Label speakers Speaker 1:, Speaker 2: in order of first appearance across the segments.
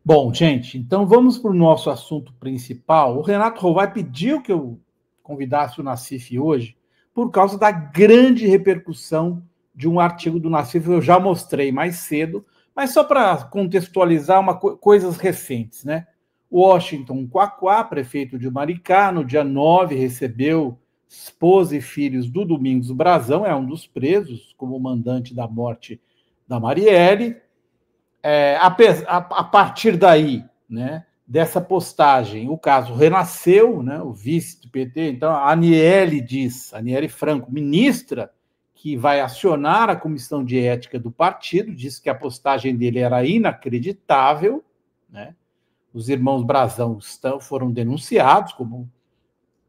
Speaker 1: Bom, gente, então vamos para o nosso assunto principal. O Renato Rovai pediu que eu convidasse o Nassif hoje por causa da grande repercussão de um artigo do Nassif, eu já mostrei mais cedo, mas só para contextualizar coisas recentes, né? Washington Quaquá, prefeito de Maricá, no dia 9, recebeu esposa e filhos do Domingos Brazão, é um dos presos como mandante da morte da Marielle. A partir daí, né, dessa postagem, o caso renasceu, né, o vice do PT, então a Aniele Franco, ministra, que vai acionar a comissão de ética do partido, disse que a postagem dele era inacreditável, né? Os irmãos Brazão foram denunciados como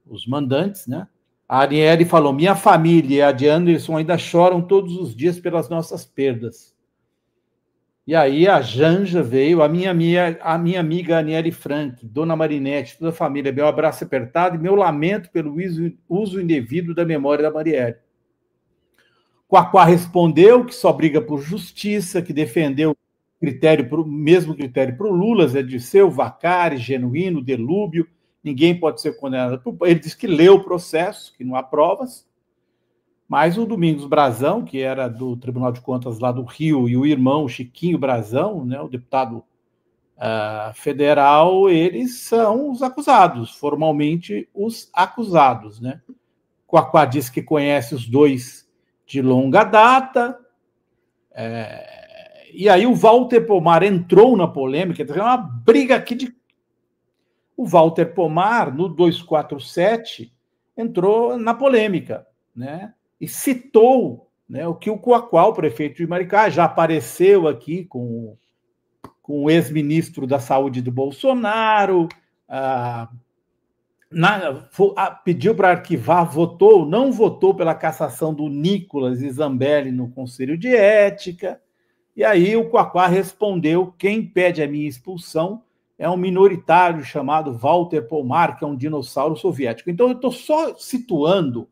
Speaker 1: os mandantes, né? A Aniele falou: minha família e a de Anderson ainda choram todos os dias pelas nossas perdas. E aí a Janja veio, a minha amiga Aniele Frank, Dona Marinette, toda a família, meu abraço apertado e meu lamento pelo uso indevido da memória da Marielle. Quaquá respondeu que só briga por justiça, que defendeu o mesmo critério para o Lula, Zé Dirceu, Vacari, Genuíno, Delúbio, ninguém pode ser condenado. Ele disse que leu o processo, que não há provas, mas o Domingos Brazão, que era do Tribunal de Contas lá do Rio, e o irmão Chiquinho Brazão, né, o deputado federal, eles são os acusados, formalmente os acusados, né? Quaquá disse que conhece os dois de longa data, e aí o Walter Pomar entrou na polêmica, é uma briga aqui de... O Walter Pomar, no 247, entrou na polêmica, né? E citou, né, o que o Quaquá, o prefeito de Maricá, já apareceu aqui com o ex-ministro da Saúde do Bolsonaro, pediu para arquivar, não votou pela cassação do Nicolas e Zambelli no Conselho de Ética, e aí o Quaquá respondeu: quem pede a minha expulsão é um minoritário chamado Walter Pomar, que é um dinossauro soviético. Então eu estou só situando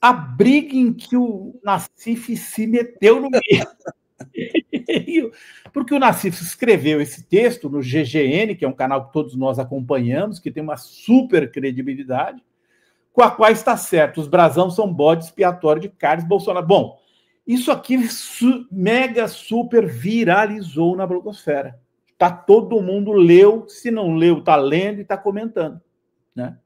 Speaker 1: a briga em que o Nassif se meteu no meio. Porque o Nassif escreveu esse texto no GGN, que é um canal que todos nós acompanhamos, que tem uma super credibilidade, com a qual está certo, os Brazão são bode expiatório de Carlos Bolsonaro. Bom, isso aqui mega super viralizou na blogosfera. Tá, todo mundo leu, se não leu, está lendo e está comentando, né?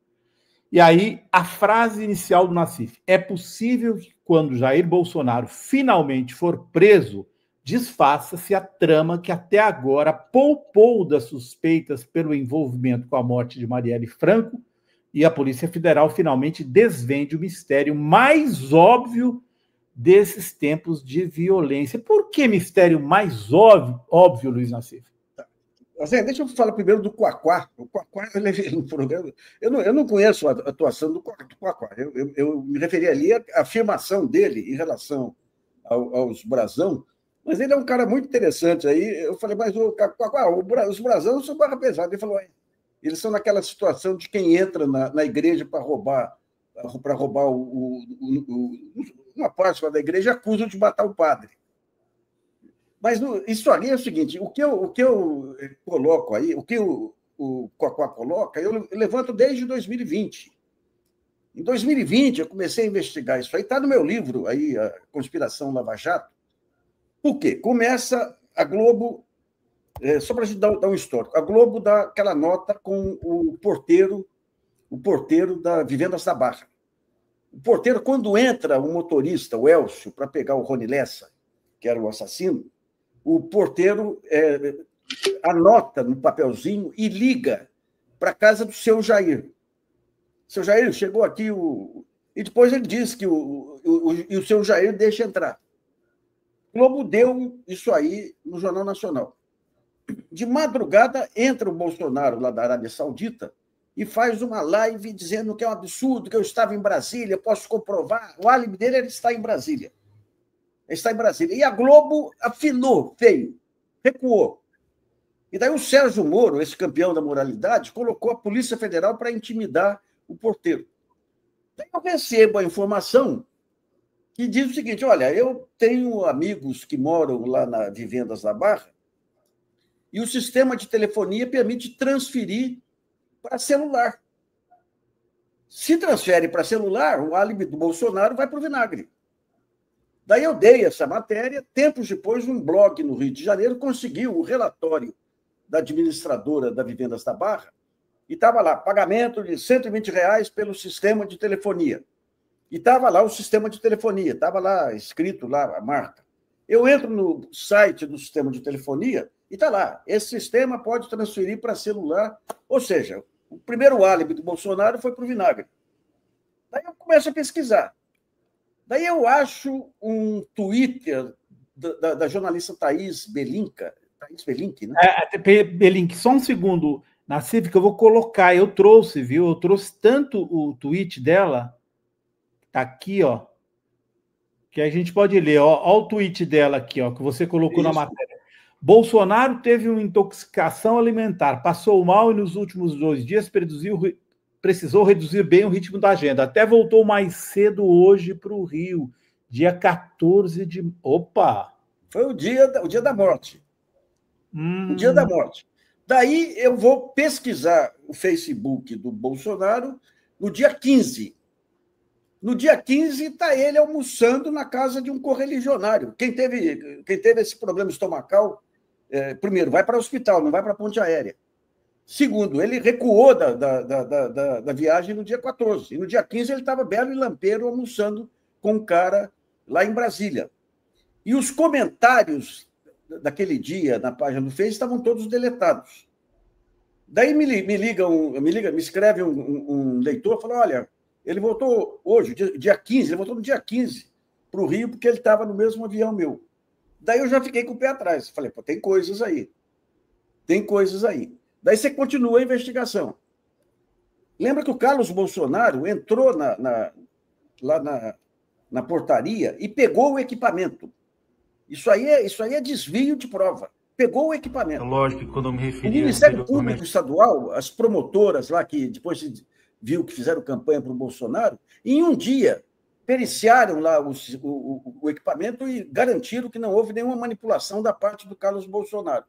Speaker 1: E aí, a frase inicial do Nassif: é possível que, quando Jair Bolsonaro finalmente for preso, desfaça-se a trama que até agora poupou das suspeitas pelo envolvimento com a morte de Marielle Franco, e a Polícia Federal finalmente desvende o mistério mais óbvio desses tempos de violência. Por que mistério mais óbvio, Luiz Nassif?
Speaker 2: Zé, deixa eu falar primeiro do Quaquá. O Quaquá, eu levei no programa. Eu não conheço a atuação do Quaquá. Eu me referi ali à afirmação dele em relação aos Brazão, mas ele é um cara muito interessante. Aí eu falei, mas o Quaquá, os Brazão são barra pesada. Ele falou, eles são naquela situação de quem entra na igreja para roubar uma parte da igreja e acusa de matar o padre. Mas isso ali é o seguinte: o que eu coloco aí, o que o Quaquá coloca, eu levanto desde 2020. Em 2020, eu comecei a investigar isso aí, está no meu livro, aí, A Conspiração Lava Jato. Por quê? Começa a Globo, só para a gente dar um histórico, a Globo dá aquela nota com o porteiro da Vivendas da Barra. O porteiro, quando entra o motorista, o Elcio, para pegar o Rony Lessa, que era o assassino, o porteiro anota no papelzinho e liga para a casa do seu Jair. Seu Jair, chegou aqui e depois ele diz que o seu Jair deixa entrar. O Globo deu isso aí no Jornal Nacional. De madrugada, entra o Bolsonaro lá da Arábia Saudita e faz uma live dizendo que é um absurdo, que eu estava em Brasília, posso comprovar. O álibi dele era estar em Brasília. Está em Brasília. E a Globo afinou, feio, recuou. E daí o Sérgio Moro, esse campeão da moralidade, colocou a Polícia Federal para intimidar o porteiro. Daí eu recebo a informação que diz o seguinte: olha, eu tenho amigos que moram lá na Vivendas da Barra e o sistema de telefonia permite transferir para celular. Se transfere para celular, o álibi do Bolsonaro vai para o vinagre. Daí eu dei essa matéria, tempos depois, um blog no Rio de Janeiro conseguiu o relatório da administradora da Vivendas da Barra, e estava lá, pagamento de R$ 120 pelo sistema de telefonia. E estava lá o sistema de telefonia, estava lá escrito lá a marca. Eu entro no site do sistema de telefonia e está lá, esse sistema pode transferir para celular, ou seja, o primeiro álibi do Bolsonaro foi para o vinagre. Daí eu começo a pesquisar. Daí eu acho um Twitter da jornalista Thaís Belinca, Thaís Belink, né?
Speaker 1: Belink, só um segundo, Nassif, que eu vou colocar, eu trouxe, viu? Eu trouxe tanto o tweet dela, tá aqui, ó, que a gente pode ler, ó, ó o tweet dela aqui, ó, que você colocou na matéria. Bolsonaro teve uma intoxicação alimentar, passou mal e nos últimos 2 dias precisou reduzir bem o ritmo da agenda. Até voltou mais cedo hoje para o Rio, dia 14 de... Opa!
Speaker 2: Foi o dia da morte. O dia da morte. Daí eu vou pesquisar o Facebook do Bolsonaro no dia 15. No dia 15 está ele almoçando na casa de um correligionário. Quem teve esse problema estomacal, primeiro, vai para o hospital, não vai para a ponte aérea. Segundo, ele recuou da viagem no dia 14. E no dia 15 ele estava belo e lampeiro almoçando com um cara lá em Brasília. E os comentários daquele dia na página do Face estavam todos deletados. Daí me escreve um leitor, falou, olha, ele voltou hoje, dia 15, ele voltou no dia 15 para o Rio, porque ele estava no mesmo avião meu. Daí eu já fiquei com o pé atrás. Falei, pô, tem coisas aí. Tem coisas aí. Daí você continua a investigação. Lembra que o Carlos Bolsonaro entrou lá na portaria e pegou o equipamento. Isso aí é desvio de prova. Pegou o equipamento.
Speaker 3: Lógico que quando eu me referi...
Speaker 2: O Ministério Público Estadual, as promotoras lá, que depois se viu que fizeram campanha para o Bolsonaro, em um dia periciaram lá o equipamento e garantiram que não houve nenhuma manipulação da parte do Carlos Bolsonaro.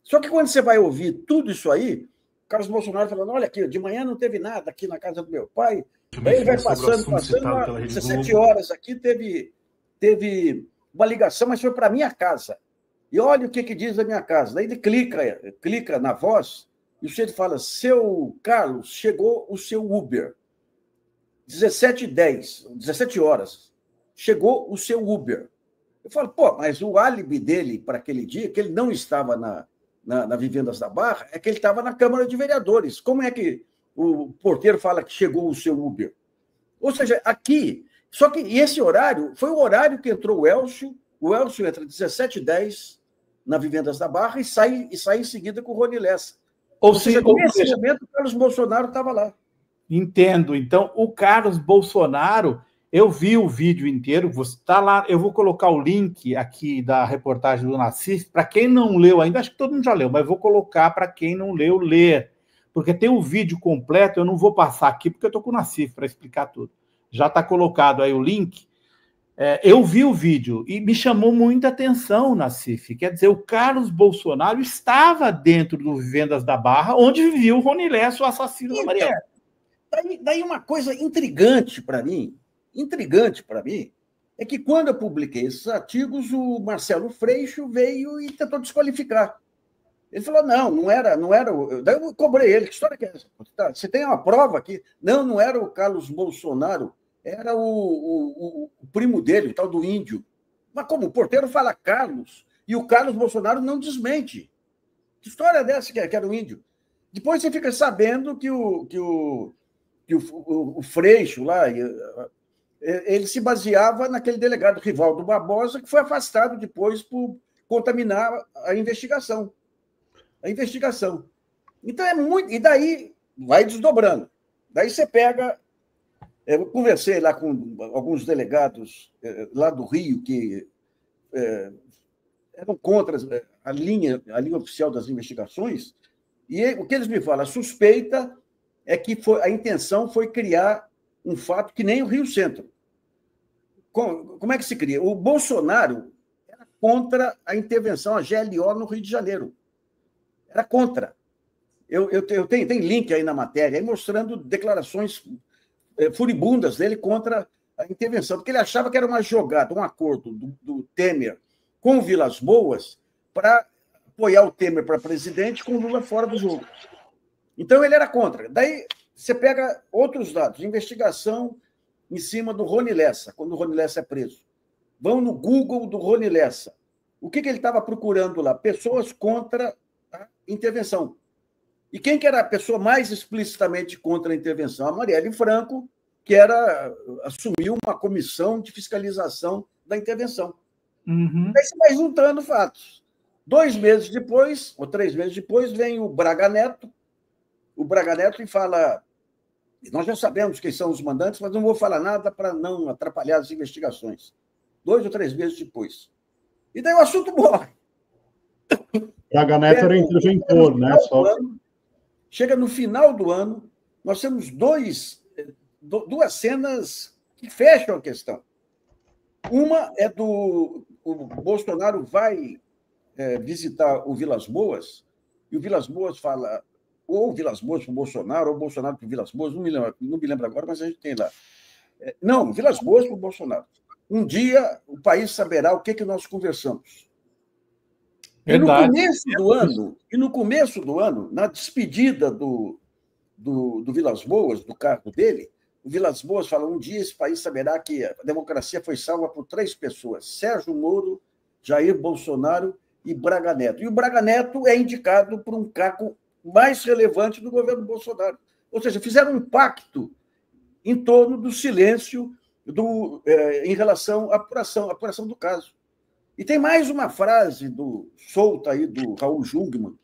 Speaker 2: Só que quando você vai ouvir tudo isso aí, o Carlos Bolsonaro falando, olha aqui, de manhã não teve nada aqui na casa do meu pai, daí ele vai passando, 17 horas aqui, teve uma ligação, mas foi para a minha casa. E olha o que diz a minha casa. Daí ele clica na voz e o sujeito fala, seu Carlos, chegou o seu Uber. 17h10, 17 horas, chegou o seu Uber. Eu falo, pô, mas o álibi dele para aquele dia, que ele não estava na Vivendas da Barra, é que ele estava na Câmara de Vereadores. Como é que o porteiro fala que chegou o seu Uber? Ou seja, aqui... Só que esse horário foi o horário que entrou o Elcio entra 17h10 na Vivendas da Barra e sai em seguida com o Rony Lessa. Ou seja, nesse momento, o Carlos Bolsonaro estava lá.
Speaker 1: Entendo. Então, o Carlos Bolsonaro, eu vi o vídeo inteiro, você está lá, eu vou colocar o link aqui da reportagem do Nassif, para quem não leu ainda, acho que todo mundo já leu, mas vou colocar para quem não leu, ler. Porque tem o vídeo completo, eu não vou passar aqui, porque eu estou com o Nassif para explicar tudo. Já está colocado aí o link. Eu vi o vídeo e me chamou muita atenção, Nassif. Quer dizer, o Carlos Bolsonaro estava dentro do Vivendas da Barra, onde vivia o Rony Lessa, o assassino da Marielle.
Speaker 2: Daí uma coisa intrigante para mim, é que quando eu publiquei esses artigos, o Marcelo Freixo veio e tentou desqualificar. Ele falou, não era. Daí eu cobrei ele, que história que é essa? Você tem uma prova aqui? Não era o Carlos Bolsonaro, era o primo dele, o tal do Índio. Mas como? O porteiro fala Carlos, e o Carlos Bolsonaro não desmente. Que história é dessa que era o Índio? Depois você fica sabendo que o Freixo lá, ele se baseava naquele delegado Rivaldo Barbosa, que foi afastado depois por contaminar a investigação. Então é muito... E daí vai desdobrando. Daí você pega... Eu conversei lá com alguns delegados lá do Rio que eram contra a linha oficial das investigações, e o que eles me falam, a suspeita é que a intenção foi criar um fato que nem o Rio Centro. Como é que se cria? O Bolsonaro era contra a intervenção, a GLO, no Rio de Janeiro. era contra. Tem link aí na matéria aí mostrando declarações furibundas dele contra a intervenção, porque ele achava que era uma jogada, um acordo do Temer com o Vilas Boas para apoiar o Temer para presidente com o Lula fora do jogo. Então, ele era contra. Daí, você pega outros dados, investigação em cima do Rony Lessa, quando o Rony Lessa é preso. Vão no Google do Rony Lessa. O que ele estava procurando lá? Pessoas contra a intervenção. E quem que era a pessoa mais explicitamente contra a intervenção? A Marielle Franco, que assumiu uma comissão de fiscalização da intervenção.
Speaker 1: Uhum.
Speaker 2: Aí você vai juntando fatos. 2 meses depois, ou 3 meses depois, vem o Braga Neto e fala: nós já sabemos quem são os mandantes, mas não vou falar nada para não atrapalhar as investigações. 2 ou 3 meses depois. E daí o assunto morre.
Speaker 3: Braga Neto era interventor, né?
Speaker 2: Chega no final do ano, nós temos 2 cenas que fecham a questão. Uma é o Bolsonaro vai visitar o Vilas Boas, e o Vilas Boas fala, ou o Vilas Boas para o Bolsonaro, ou o Bolsonaro para o Vilas Boas, não me lembro agora, mas a gente tem lá. Não, Vilas Boas para o Bolsonaro. Um dia o país saberá o que nós conversamos.
Speaker 1: Verdade.
Speaker 2: E no começo do ano, na despedida do Vilas Boas, do cargo dele, o Vilas Boas fala: um dia esse país saberá que a democracia foi salva por 3 pessoas: Sérgio Moro, Jair Bolsonaro e Braga Neto. E o Braga Neto é indicado por um cargo mais relevante do governo Bolsonaro. Ou seja, fizeram um pacto em torno do silêncio em relação à apuração do caso. E tem mais uma frase solta aí do Raul Jungmann,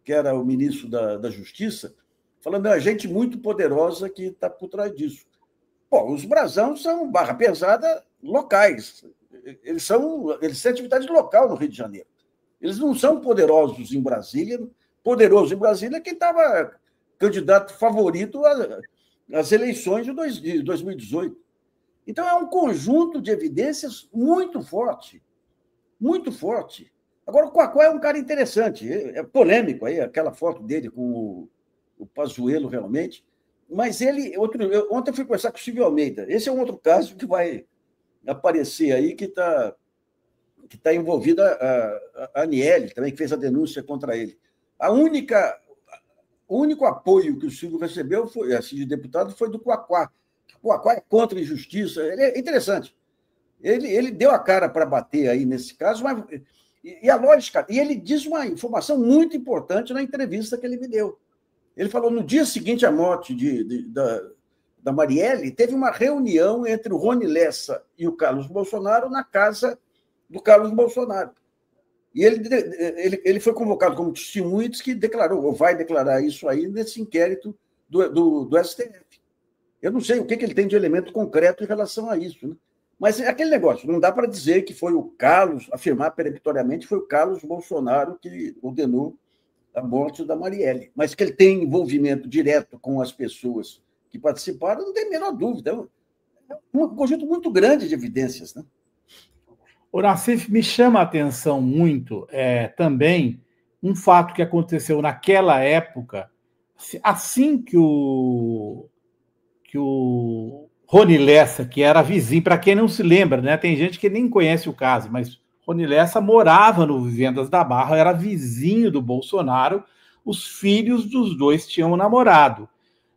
Speaker 2: que era o ministro da Justiça, falando: é gente muito poderosa que está por trás disso. Bom, os brasões são barra pesada locais. Eles têm atividade local no Rio de Janeiro. Eles não são poderosos em Brasília. Poderoso em Brasília é quem estava candidato favorito às eleições de 2018. Então, é um conjunto de evidências muito forte. Muito forte. Agora, o Quaquá é um cara interessante, é polêmico aí, aquela foto dele com o Pazuello, realmente, mas ontem eu fui conversar com o Silvio Almeida. Esse é um outro caso que vai aparecer aí, que está envolvida a Aniele, também, que fez a denúncia contra ele. O único apoio que o Silvio recebeu, assim, de deputado, foi do Quaquá. O Quaquá é contra a injustiça. Ele é interessante. Ele deu a cara para bater aí nesse caso, mas, e a lógica. E ele diz uma informação muito importante na entrevista que ele me deu. Ele falou: no dia seguinte à morte da Marielle, teve uma reunião entre o Rony Lessa e o Carlos Bolsonaro na casa do Carlos Bolsonaro. E ele foi convocado como testemunha e disse que declarou, ou vai declarar isso aí nesse inquérito do STF. Eu não sei o que ele tem de elemento concreto em relação a isso, né? Mas é aquele negócio, não dá para dizer que foi o Carlos, afirmar peremptoriamente, foi o Carlos Bolsonaro que ordenou a morte da Marielle. Mas que ele tem envolvimento direto com as pessoas que participaram, não tem a menor dúvida. É um conjunto muito grande de evidências, né?
Speaker 1: O Nassif, me chama a atenção muito também um fato que aconteceu naquela época, assim que o Rony Lessa, que era vizinho, para quem não se lembra, né? Tem gente que nem conhece o caso, mas Rony Lessa morava no Vivendas da Barra, era vizinho do Bolsonaro, os filhos dos dois tinham um namorado.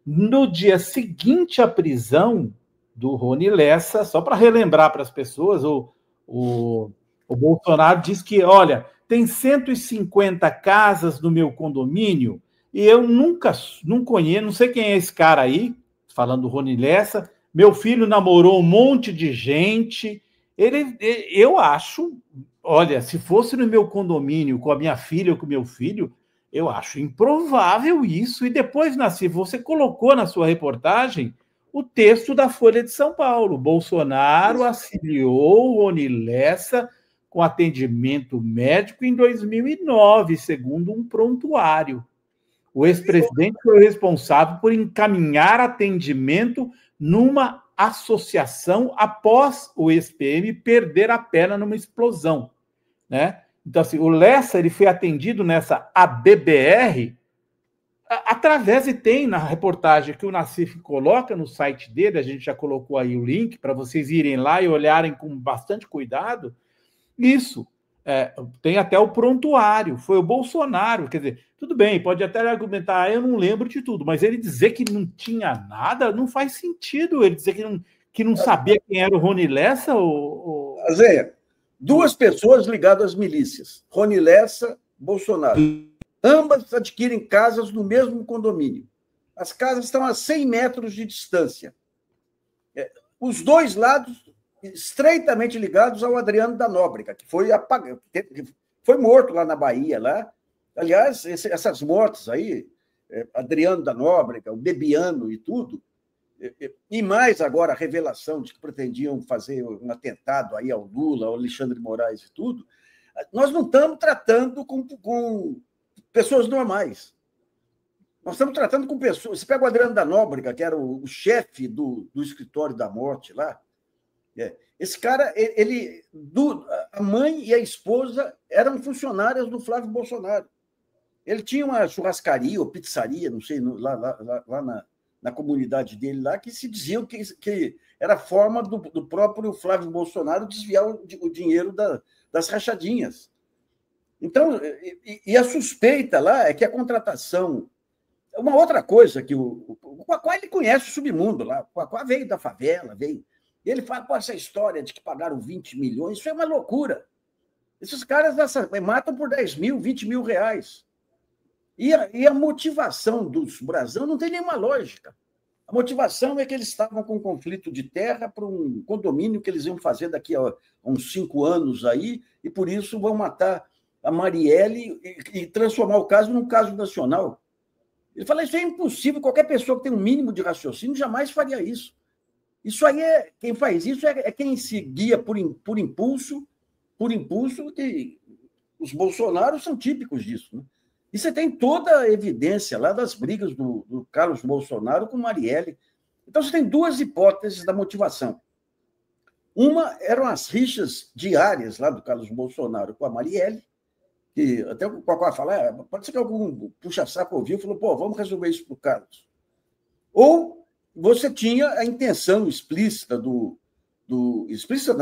Speaker 1: No dia seguinte à prisão do Rony Lessa, só para relembrar para as pessoas, o Bolsonaro diz que, olha, tem 150 casas no meu condomínio e eu não conheço, não sei quem é esse cara aí, falando do Rony Lessa. Meu filho namorou um monte de gente. Eu acho, olha, se fosse no meu condomínio com a minha filha ou com o meu filho, eu acho improvável isso. E depois, Nassif, você colocou na sua reportagem o texto da Folha de São Paulo. Bolsonaro auxiliou o Rony Lessa com atendimento médico em 2009, segundo um prontuário. O ex-presidente foi o responsável por encaminhar atendimento numa associação após o ex-PM perder a perna numa explosão, né? Então, assim, o Lessa ele foi atendido nessa ABBR através, e tem na reportagem que o Nassif coloca no site dele, a gente já colocou aí o link para vocês irem lá e olharem com bastante cuidado, isso. Tem até o prontuário, foi o Bolsonaro, quer dizer, tudo bem, pode até argumentar, eu não lembro de tudo, mas ele dizer que não tinha nada, não faz sentido, ele dizer que não sabia quem era o Rony Lessa,
Speaker 2: Zé, duas pessoas ligadas às milícias, Rony Lessa, Bolsonaro. Ambas adquirem casas no mesmo condomínio. As casas estão a 100 metros de distância. Os dois lados estreitamente ligados ao Adriano da Nóbrega, que foi morto lá na Bahia. Lá. Aliás, essas mortes aí, Adriano da Nóbrega, o Bebiano e tudo, e mais agora a revelação de que pretendiam fazer um atentado aí ao Lula, ao Alexandre de Moraes e tudo, nós não estamos tratando com pessoas normais. Nós estamos tratando com pessoas... Você pega o Adriano da Nóbrega, que era o chefe do escritório da morte lá. Esse cara, a mãe e a esposa eram funcionárias do Flávio Bolsonaro. Ele tinha uma churrascaria ou pizzaria, não sei, lá na comunidade dele, lá, que se diziam que era forma do próprio Flávio Bolsonaro desviar o dinheiro das rachadinhas. Então, e a suspeita lá é que a contratação... Uma outra coisa que o Quaquá, ele conhece o submundo lá. O Quaquá veio da favela, veio... E ele fala, essa história de que pagaram 20 milhões, isso é uma loucura. Esses caras matam por 10 mil, 20 mil reais. E a motivação dos brasão não tem nenhuma lógica. A motivação é que eles estavam com um conflito de terra para um condomínio que eles iam fazer daqui a uns 5 anos aí, e por isso vão matar a Marielle e transformar o caso num caso nacional. Ele fala, isso é impossível, qualquer pessoa que tem um mínimo de raciocínio jamais faria isso. Isso aí quem faz isso é quem se guia por impulso, que os Bolsonaros são típicos disso. Né? E você tem toda a evidência lá das brigas do Carlos Bolsonaro com Marielle. Então, você tem duas hipóteses da motivação. Uma eram as rixas diárias lá do Carlos Bolsonaro com a Marielle, que até o Quaquá fala, pode ser que algum puxa-saco ouviu e falou, vamos resolver isso para o Carlos. Ou você tinha a intenção explícita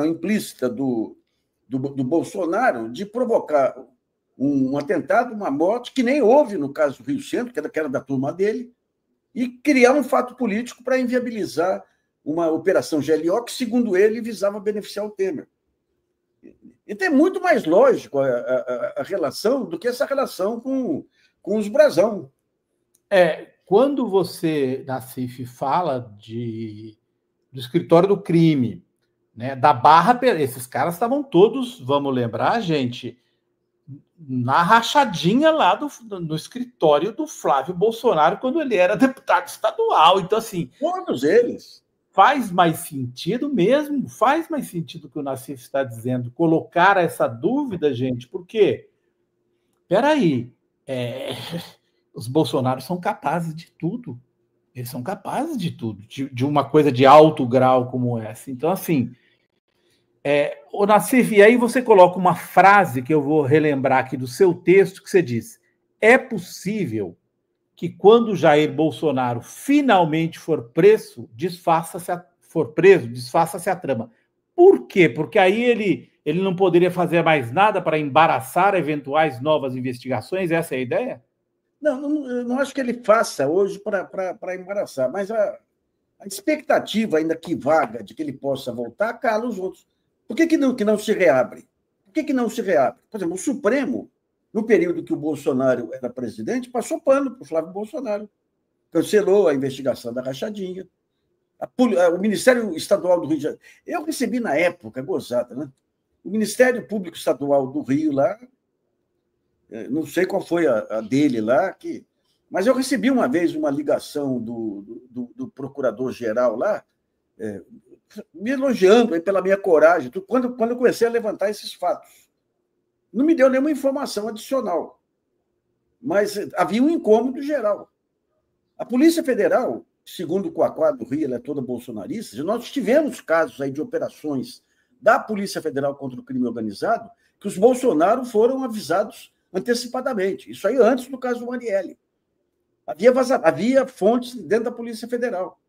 Speaker 2: implícita do Bolsonaro de provocar um atentado, uma morte, que nem houve no caso do Rio Centro, que era da turma dele, e criar um fato político para inviabilizar uma operação GLO que, segundo ele, visava beneficiar o Temer. Então, é muito mais lógico a relação do que essa relação com os brasão.
Speaker 1: Quando você, Nassif, fala do escritório do crime, né, da Barra, esses caras estavam todos, vamos lembrar, gente, na rachadinha lá no escritório do Flávio Bolsonaro, quando ele era deputado estadual. Então, assim...
Speaker 2: Todos eles...
Speaker 1: Faz mais sentido mesmo, faz mais sentido o que o Nassif está dizendo, colocar essa dúvida, gente, porque, peraí, os Bolsonaros são capazes de tudo, eles são capazes de tudo, de uma coisa de alto grau como essa. Então, assim, o Nassif, e aí você coloca uma frase que eu vou relembrar aqui do seu texto, que você diz, é possível que quando Jair Bolsonaro finalmente for preso, desfaça-se a trama. Por quê? Porque aí ele não poderia fazer mais nada para embaraçar eventuais novas investigações? Essa é a ideia?
Speaker 2: Não, eu não acho que ele faça hoje para embaraçar, mas a expectativa, ainda que vaga, de que ele possa voltar, cala os outros. Por que não se reabre? Por que não se reabre? Por exemplo, o Supremo, no período que o Bolsonaro era presidente, passou pano para o Flávio Bolsonaro. Cancelou a investigação da rachadinha. O Ministério Estadual do Rio de Janeiro... Eu recebi na época, gozada, né? O Ministério Público Estadual do Rio lá, não sei qual foi a dele lá, mas eu recebi uma vez uma ligação do procurador-geral lá, me elogiando pela minha coragem, quando eu comecei a levantar esses fatos. Não me deu nenhuma informação adicional, mas havia um incômodo geral. A Polícia Federal, segundo o Quaquá do Rio, ela é toda bolsonarista, nós tivemos casos aí de operações da Polícia Federal contra o crime organizado que os Bolsonaro foram avisados antecipadamente. Isso aí antes do caso do Marielle. Havia fontes dentro da Polícia Federal.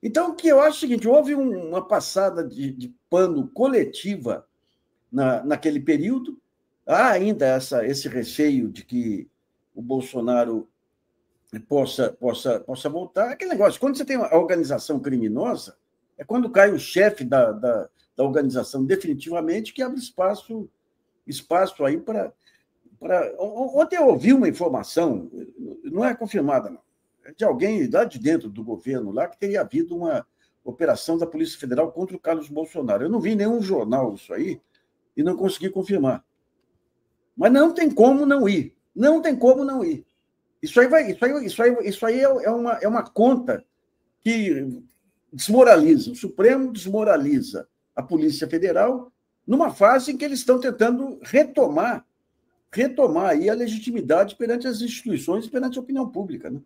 Speaker 2: Então, o que eu acho é o seguinte, houve uma passada de pano coletiva naquele período. Há ainda esse receio de que o Bolsonaro possa voltar. Aquele negócio, quando você tem a organização criminosa, é quando cai o chefe da organização definitivamente, que abre espaço aí para... Ontem eu ouvi uma informação, não é confirmada, não, de alguém lá de dentro do governo, lá, que teria havido uma operação da Polícia Federal contra o Carlos Bolsonaro. Eu não vi em nenhum jornal isso aí e não consegui confirmar. Mas não tem como não ir. Não tem como não ir. Isso aí é uma conta que desmoraliza. O Supremo desmoraliza a Polícia Federal numa fase em que eles estão tentando retomar aí a legitimidade perante as instituições e perante a opinião pública, né?